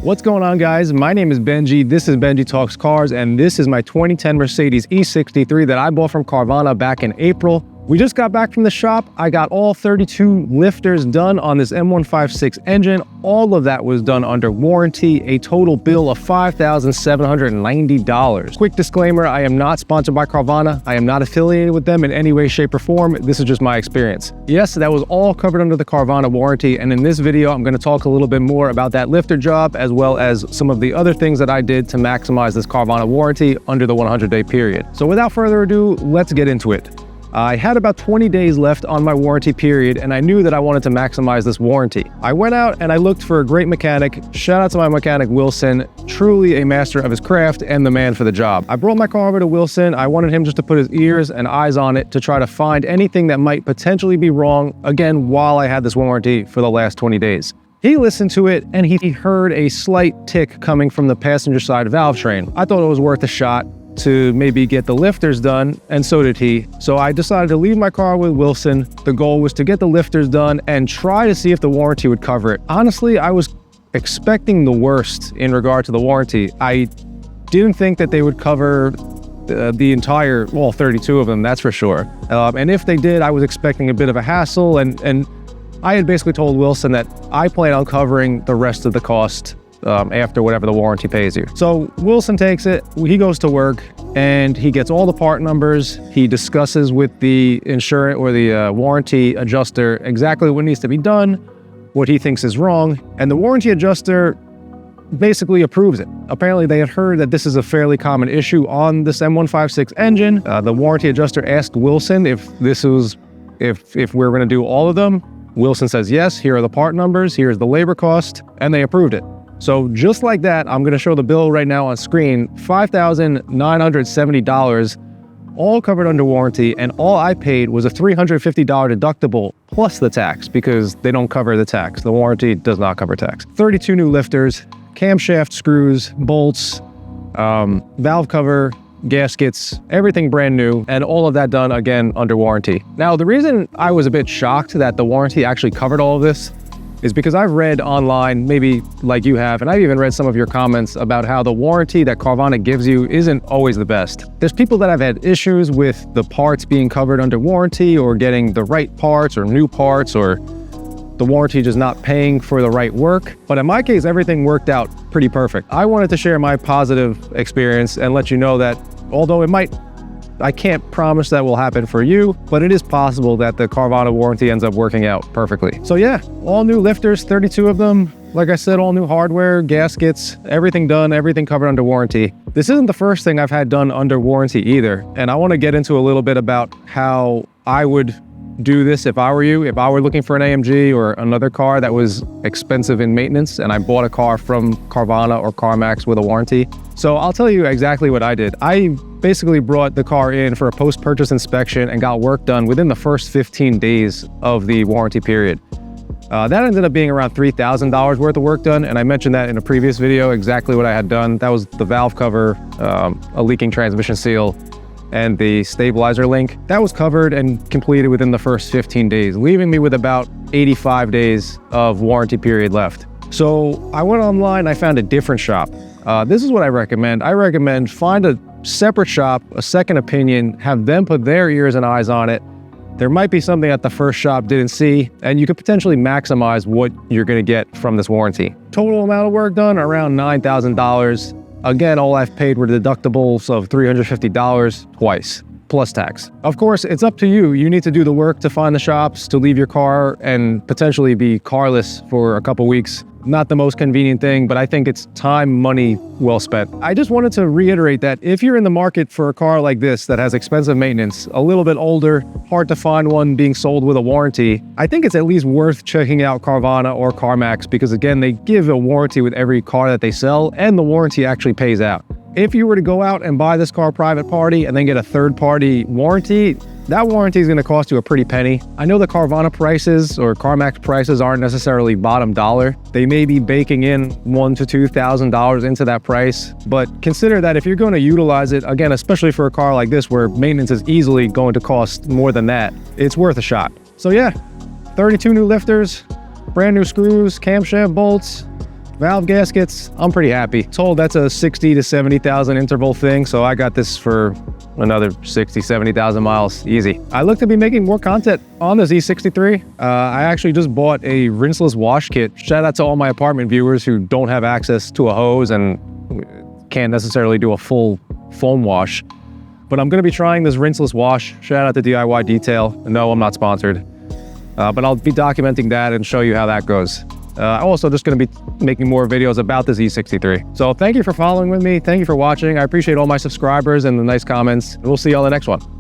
What's going on, guys? My name is Benji. This is Benji Talks Cars, and this is my 2010 Mercedes E63 that I bought from Carvana back in April. We just got back from the shop. I got all 32 lifters done on this M156 engine. All of that was done under warranty, a total bill of $5,790. Quick disclaimer, I am not sponsored by Carvana. I am not affiliated with them in any way, shape, or form. This is just my experience. Yes, that was all covered under the Carvana warranty, and in this video, I'm going to talk a little bit more about that lifter job, as well as some of the other things that I did to maximize this Carvana warranty under the 100-day period. So without further ado, let's get into it. I had about 20 days left on my warranty period, and I knew that I wanted to maximize this warranty. I went out and I looked for a great mechanic. Shout out to my mechanic, Wilson, truly a master of his craft and the man for the job. I brought my car over to Wilson. I wanted him just to put his ears and eyes on it to try to find anything that might potentially be wrong, again, while I had this warranty for the last 20 days. He listened to it and he heard a slight tick coming from the passenger side valve train. I thought it was worth a shot to maybe get the lifters done, and so did he. So I decided to leave my car with Wilson. The goal was to get the lifters done and try to see if the warranty would cover it. Honestly, I was expecting the worst in regard to the warranty. I didn't think that they would cover the entire, well, 32 of them, that's for sure. And if they did, I was expecting a bit of a hassle, and I had basically told Wilson that I plan on covering the rest of the cost after whatever the warranty pays you. So Wilson takes it, he goes to work, and he gets all the part numbers. He discusses with the insurance or the warranty adjuster exactly what needs to be done, what he thinks is wrong, and the warranty adjuster basically approves it. Apparently they had heard that this is a fairly common issue on this M156 engine. The warranty adjuster asked Wilson if we're gonna do all of them. Wilson says yes, here are the part numbers, here's the labor cost, and they approved it. So just like that, I'm going to show the bill right now on screen, $5,970, all covered under warranty, and all I paid was a $350 deductible plus the tax, because they don't cover the tax. The warranty does not cover tax. 32 new lifters, camshaft screws, bolts, valve cover, gaskets, everything brand new, and all of that done again under warranty. Now, the reason I was a bit shocked that the warranty actually covered all of this is because I've read online, maybe like you have, and I've even read some of your comments about how the warranty that Carvana gives you isn't always the best. There's people that have had issues with the parts being covered under warranty, or getting the right parts or new parts, or the warranty just not paying for the right work. But in my case, everything worked out pretty perfect. I wanted to share my positive experience and let you know that although I can't promise that will happen for you, but it is possible that the Carvana warranty ends up working out perfectly. So yeah, all new lifters, 32 of them. Like I said, all new hardware, gaskets, everything done, everything covered under warranty. This isn't the first thing I've had done under warranty either. And I want to get into a little bit about how I would do this if I were you. If I were looking for an AMG or another car that was expensive in maintenance, and I bought a car from Carvana or Carmax with a warranty. So I'll tell you exactly what I did. I basically brought the car in for a post-purchase inspection and got work done within the first 15 days of the warranty period. That ended up being around $3,000 worth of work done, and I mentioned that in a previous video, exactly what I had done. That was the valve cover, a leaking transmission seal, and the stabilizer link. That was covered and completed within the first 15 days, leaving me with about 85 days of warranty period left. So I went online, I found a different shop. This is what I recommend. I recommend find a separate shop, a second opinion, have them put their ears and eyes on it. There might be something that the first shop didn't see, and you could potentially maximize what you're gonna get from this warranty. Total amount of work done, around $9,000. Again, all I've paid were deductibles of $350 twice, plus tax. Of course, it's up to you. You need to do the work to find the shops, to leave your car and potentially be carless for a couple weeks. Not the most convenient thing, but I think it's time, money well spent. I just wanted to reiterate that if you're in the market for a car like this that has expensive maintenance, a little bit older, hard to find one being sold with a warranty, I think it's at least worth checking out Carvana or Carmax, because again, they give a warranty with every car that they sell, and the warranty actually pays out. If you were to go out and buy this car private party and then get a third-party warranty, that warranty is going to cost you a pretty penny. I know the Carvana prices or Carmax prices aren't necessarily bottom dollar. They may be baking in $1,000 to $2,000 into that price, but consider that if you're going to utilize it, again, especially for a car like this where maintenance is easily going to cost more than that, it's worth a shot. So yeah, 32 new lifters, brand new screws, camshaft bolts, Valve gaskets, I'm pretty happy. Told that's a 60 to 70,000 interval thing, so I got this for another 60, 70,000 miles, easy. I look to be making more content on this E63. I actually just bought a rinseless wash kit. Shout out to all my apartment viewers who don't have access to a hose and can't necessarily do a full foam wash. But I'm gonna be trying this rinseless wash. Shout out to DIY Detail. No, I'm not sponsored. But I'll be documenting that and show you how that goes. I'm also just going to be making more videos about this E63. So thank you for following with me. Thank you for watching. I appreciate all my subscribers and the nice comments. And we'll see you on the next one.